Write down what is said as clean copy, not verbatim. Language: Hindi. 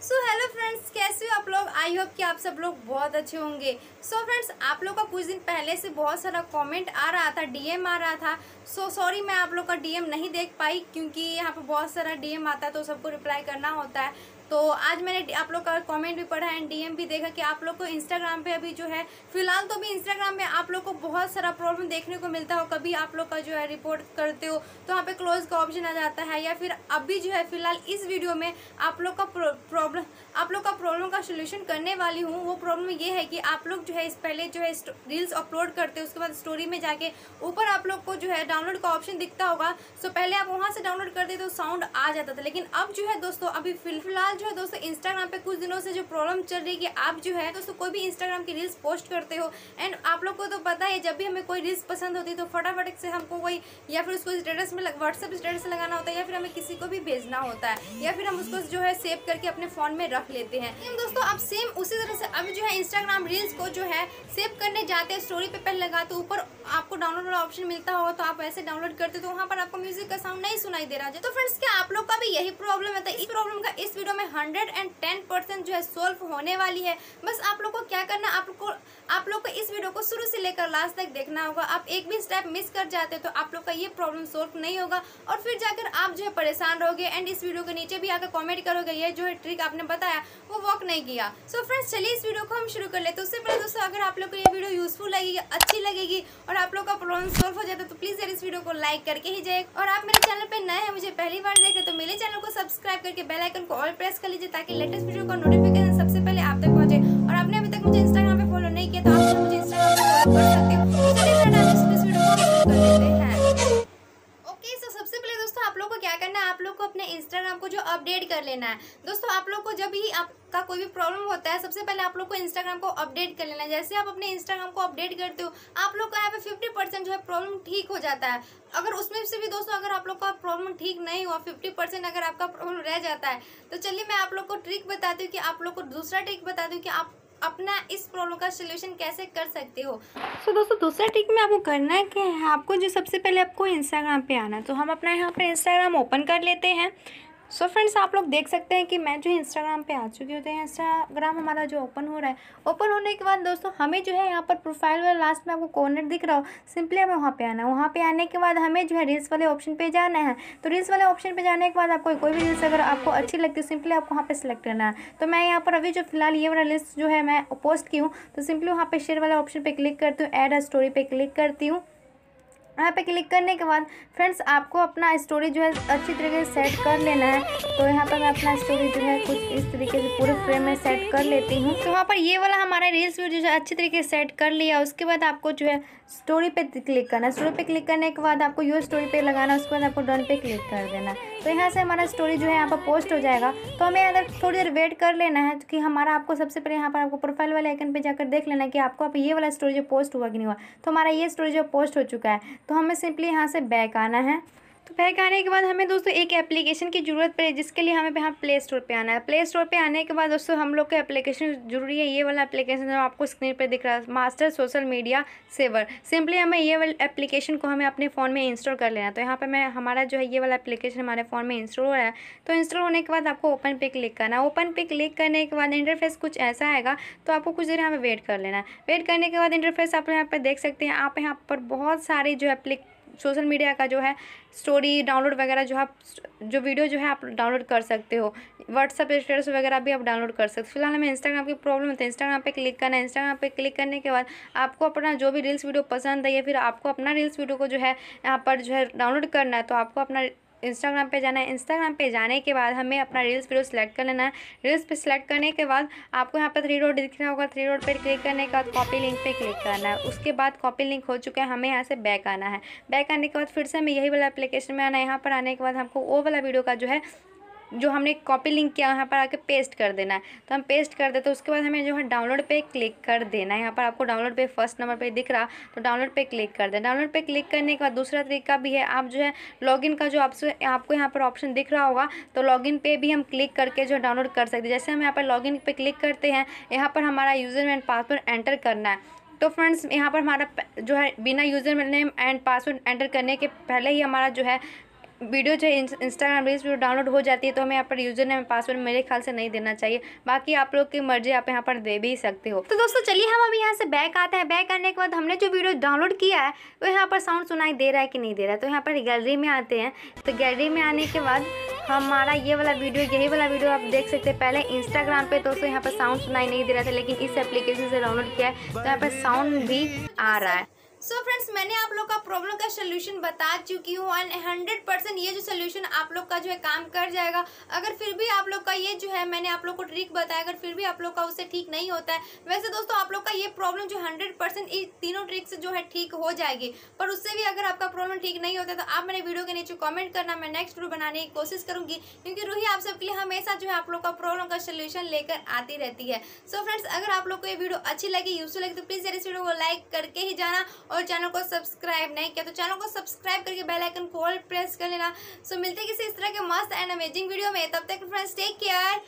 सो हेलो फ्रेंड्स, कैसे हो आप लोग। आई होप कि आप सब लोग बहुत अच्छे होंगे। सो फ्रेंड्स, आप लोग का कुछ दिन पहले से बहुत सारा कमेंट आ रहा था, डीएम आ रहा था। सो सॉरी, मैं आप लोग का डीएम नहीं देख पाई क्योंकि यहाँ पे बहुत सारा डीएम आता है तो सबको रिप्लाई करना होता है। तो आज मैंने आप लोग का कमेंट भी पढ़ा एंड डीएम भी देखा कि आप लोग को इंस्टाग्राम पे अभी जो है फिलहाल तो भी इंस्टाग्राम में आप लोग को बहुत सारा प्रॉब्लम देखने को मिलता हो। कभी आप लोग का जो है रिपोर्ट करते हो तो वहाँ पे क्लोज का ऑप्शन आ जाता है, या फिर अभी जो है फिलहाल इस वीडियो में आप लोग का प्रॉब्लम का सोल्यूशन करने वाली हूँ। वो प्रॉब्लम ये है कि आप लोग जो है इस पहले जो है रील्स अपलोड करते हो, उसके बाद स्टोरी में जाके ऊपर आप लोग को जो है डाउनलोड का ऑप्शन दिखता होगा। सो पहले आप वहाँ से डाउनलोड करते तो साउंड आ जाता था, लेकिन अब जो है दोस्तों अभी फिलहाल जो है दोस्तों इंस्टाग्राम पे कुछ दिनों से जो प्रॉब्लम चल रही है कि आप जो है दोस्तों कोई भी इंस्टाग्राम की रील्स पोस्ट करते हो एंड आप लोग को तो पता है जब भी हमें कोई रील्स पसंद होती है तो फटाफट से हमको कोई या फिर उसको स्टेटस में व्हाट्सएप स्टेटस लगाना होता है, या फिर हमें किसी को भी भेजना होता है, या फिर हम उसको जो है सेव करके अपने फोन में रख लेते हैं। दोस्तों अब सेम उसी तरह से अब जो है इंस्टाग्राम रील्स को जो है सेव करने जाते हैं, स्टोरी पे पहले लगाते ऊपर आपको डाउनलोड वाला ऑप्शन मिलता होगा तो आप ऐसे डाउनलोड करते तो वहाँ पर आपको म्यूजिक का साउंड नहीं सुनाई दे रहा है। तो फ्रेंड्स, क्या आप लोग का भी यही प्रॉब्लम है? तो इस प्रॉब्लम का इस वीडियो में 110% जो है सोल्व होने वाली है। बस आप लोग को क्या करना, आप लोग को इस वीडियो को शुरू से लेकर लास्ट तक देखना होगा। आप एक भी स्टेप मिस कर जाते तो आप लोग का ये प्रॉब्लम सोल्व नहीं होगा और फिर जाकर आप जो है परेशान रहोगे एंड इस वीडियो के नीचे भी आकर कमेंट करोगे ये जो है ट्रिक आपने बताया वो वर्क नहीं किया। सो फ्रेंड्स, चलिए इस वीडियो को हम शुरू कर लेते हैं। उससे पहले दोस्तों अगर आप लोग को ये वीडियो यूजफुल लगेगी, अच्छी लगेगी और आप लोग का प्रॉब्लम सोल्व हो जाता है तो प्लीज यार इस वीडियो को लाइक करके ही जाए। और आप मेरे चैनल पे नए हैं, मुझे पहली बार देख रहे तो मेरे चैनल को सब्सक्राइब करके बेल आइकन को ऑल प्रेस कर लीजिए ताकि लेटेस्ट वीडियो का नोटिफिकेशन सबसे पहले आप तक पहुंचे। और आपने अभी तक मुझे इंस्टाग्राम पे फॉलो नहीं किया तो आप मुझे इंस्टाग्राम पे फॉलो कर सकते हो। चलिए फ्रेंड, आज इस वीडियो को शुरू कर लेते हैं। ओके, सो सबसे पहले दोस्तों आप लोग को क्या करना है, आप लोग को अपने इंस्टाग्राम को जो अपडेट कर लेना है। दोस्तों आप लोग को जब भी आपका कोई भी प्रॉब्लम होता है सबसे पहले आप लोग को इंस्टाग्राम को अपडेट कर लेना है। जैसे आप अपने इंस्टाग्राम को अपडेट करते हो आप लोग का यहाँ पे 50% जो है प्रॉब्लम ठीक हो जाता है। अगर उसमें से भी दोस्तों अगर आप लोग का प्रॉब्लम ठीक नहीं हुआ, 50% अगर आपका प्रॉब्लम रह जाता है तो चलिए मैं आप लोग को ट्रिक बताती हूँ कि आप लोग को दूसरा ट्रिक बताती हूँ कि आप अपना इस प्रॉब्लम का सोल्यूशन कैसे कर सकते हो। तो दोस्तों दूसरा ट्रिक में आपको करना है कि आपको जो सबसे पहले आपको इंस्टाग्राम पे आना है। तो हम अपना यहाँ पे इंस्टाग्राम ओपन कर लेते हैं। सो फ्रेंड्स, आप लोग देख सकते हैं कि मैं जो इंस्टाग्राम पे आ चुकी हूँ। तो इंस्टाग्राम हमारा जो ओपन हो रहा है, ओपन होने के बाद दोस्तों हमें जो है यहाँ पर प्रोफाइल वाला लास्ट में आपको कॉर्नर दिख रहा हो, सिंपली हमें वहाँ पे आना है। वहाँ पे आने के बाद हमें जो है रील्स वाले ऑप्शन पे जाना है। तो रील्स वाले ऑप्शन पे जाने के बाद आपको कोई भी रील्स अगर आपको अच्छी लगती है सिंपली आपको वहाँ पे सिलेक्ट करना है। तो मैं यहाँ पर अभी जो फिलहाल ये वाला रील्स जो है मैं पोस्ट की हूँ तो सिंपली वहाँ पे शेयर वाले ऑप्शन पे क्लिक करती हूँ, ऐड अ स्टोरी पे क्लिक करती हूँ। यहाँ पे क्लिक करने के बाद फ्रेंड्स आपको अपना स्टोरी जो है अच्छी तरीके से सेट कर लेना है। तो यहाँ पर मैं अपना स्टोरी जो है कुछ इस तरीके से पूरे फ्रेम में सेट कर लेती हूँ। तो वहाँ पर ये वाला हमारा रील्स वीडियो जो है अच्छी तरीके से सेट कर लिया। उसके बाद आपको जो है स्टोरी पे क्लिक करना है। स्टोरी पे क्लिक करने के बाद आपको यो स्टोरी पे लगाना, उसके बाद आपको डन पे क्लिक कर देना। तो यहाँ से हमारा स्टोरी जो है यहाँ पर पोस्ट हो जाएगा। तो हमें अगर थोड़ी देर वेट कर लेना है कि हमारा आपको सबसे पहले यहाँ पर आपको प्रोफाइल वाले आइकन पे जाकर देख लेना है कि आपको आप ये वाला स्टोरी जो पोस्ट हुआ कि नहीं हुआ। तो हमारा ये स्टोरी जो पोस्ट हो चुका है तो हमें सिंपली यहाँ से बैक आना है। तो बैक आने के बाद हमें दोस्तों एक एप्लीकेशन की ज़रूरत पड़े जिसके लिए हमें यहाँ प्ले स्टोर पे आना है। प्ले स्टोर पे आने के बाद दोस्तों हम लोग का एप्लीकेशन जरूरी है, ये वाला एप्लीकेशन जो आपको स्क्रीन पे दिख रहा है, master social media saver. Simply हमें ये वाला एप्लीकेशन को हमें अपने फ़ोन में इंस्टॉल कर लेना है। तो यहाँ पर मैं हमारा जो है ये वाला एप्लीकेशन हमारे फ़ोन में इंस्टॉल हो रहा है। तो इंस्टॉल होने के बाद आपको ओपन पे क्लिक करना है। ओपन पे क्लिक करने के बाद इंटरफेस कुछ ऐसा आएगा तो आपको कुछ देर यहाँ पर वेट कर लेना है। वेट करने के बाद इंटरफेस आप यहाँ पर देख सकते हैं। आप यहाँ पर बहुत सारी जो सोशल मीडिया का जो है स्टोरी डाउनलोड वगैरह जो वीडियो जो है आप डाउनलोड कर सकते हो। व्हाट्सएप स्टेटस वगैरह भी आप डाउनलोड कर सकते हो। फिलहाल हमें इंस्टाग्राम की प्रॉब्लम है तो इंस्टाग्राम पे क्लिक करना है। इंस्टाग्राम पे क्लिक करने के बाद आपको अपना जो भी रील्स वीडियो पसंद है या फिर आपको अपना रील्स वीडियो को जो है यहाँ पर जो है डाउनलोड करना है तो आपको अपना इंस्टाग्राम पे जाना है। इंस्टाग्राम पे जाने के बाद हमें अपना रील्स वीडियो सेलेक्ट कर लेना है। रील्स पे सेलेक्ट करने के बाद आपको यहाँ पर 3 डॉट दिख रहा होगा, 3 डॉट पे क्लिक करने के बाद कॉपी लिंक पे क्लिक करना है। उसके बाद कॉपी लिंक हो चुका है, हमें यहाँ से बैक आना है। बैक आने के बाद फिर से हमें यही वाला एप्लीकेशन में आना है। यहाँ पर आने के बाद हमको वो वाला वीडियो का जो हमने कॉपी लिंक किया यहाँ पर आके पेस्ट कर देना है। तो हम पेस्ट कर देते हैं। उसके बाद हमें जो है डाउनलोड पे क्लिक कर देना है। यहाँ पर आपको डाउनलोड पे फर्स्ट नंबर पे दिख रहा तो डाउनलोड पे क्लिक कर दें। डाउनलोड पे क्लिक करने के बाद दूसरा तरीका भी है, आप जो है लॉगिन का जो आपको यहाँ पर ऑप्शन दिख रहा होगा तो लॉगिन पे भी हम क्लिक करके जो डाउनलोड कर सकते हैं। जैसे हम यहाँ पर लॉगिन पे क्लिक करते हैं, यहाँ पर हमारा यूज़र एंड पासवर्ड एंटर करना है। तो फ्रेंड्स यहाँ पर हमारा जो है बिना user name and password enter करने के पहले ही हमारा जो है वीडियो जो है इंस्टाग्राम रील्स वीडियो डाउनलोड हो जाती है तो हमें यहाँ पर यूजर नेम पासवर्ड मेरे ख्याल से नहीं देना चाहिए। बाकी आप लोग की मर्जी, आप यहाँ पर दे भी सकते हो। तो दोस्तों चलिए हम अभी यहाँ से बैक आते हैं। बैक आने के बाद हमने जो वीडियो डाउनलोड किया है वो यहाँ पर साउंड सुनाई दे रहा है कि नहीं दे रहा है। तो यहाँ पर गैलरी में आते हैं। तो गैलरी में आने के बाद हमारा ये वाला वीडियो, यही वाला वीडियो आप देख सकते हैं। पहले इंस्टाग्राम पे दोस्तों यहाँ पर साउंड सुनाई नहीं दे रहा था, लेकिन इस एप्लीकेशन से डाउनलोड किया है तो यहाँ पर साउंड भी आ रहा है। सो फ्रेंड्स, मैंने आप लोग का प्रॉब्लम का सोल्यूशन बता चुकी हूँ एंड 100% ये जो सोल्यूशन आप लोग का जो है काम कर जाएगा। अगर फिर भी आप लोग का ये जो है मैंने आप लोग को ट्रिक बताया, अगर फिर भी आप लोग का उससे ठीक नहीं होता है, वैसे दोस्तों आप लोग का ये प्रॉब्लम जो 100% इस तीनों ट्रिक से जो है ठीक हो जाएगी। पर उससे भी अगर आपका प्रॉब्लम ठीक नहीं होता है तो आप मेरे वीडियो के नीचे कॉमेंट करना, मैं नेक्स्ट वीडियो बनाने की कोशिश करूंगी, क्योंकि रूही आप सबके लिए हमेशा जो है आप लोग का प्रॉब्लम का सोल्यूशन लेकर आती रहती है। सो फ्रेंड्स, अगर आप लोग को ये वीडियो अच्छी लगी, यूजफुल लगी, तो प्लीज इस वीडियो को लाइक करके ही जाना, और चैनल को सब्सक्राइब नहीं किया तो चैनल को सब्सक्राइब करके बेल आइकन को ऑल प्रेस कर लेना। सो मिलते हैं किसी इस तरह के मस्त एंड अमेजिंग वीडियो में। तब तक फ्रेंड्स टेक केयर।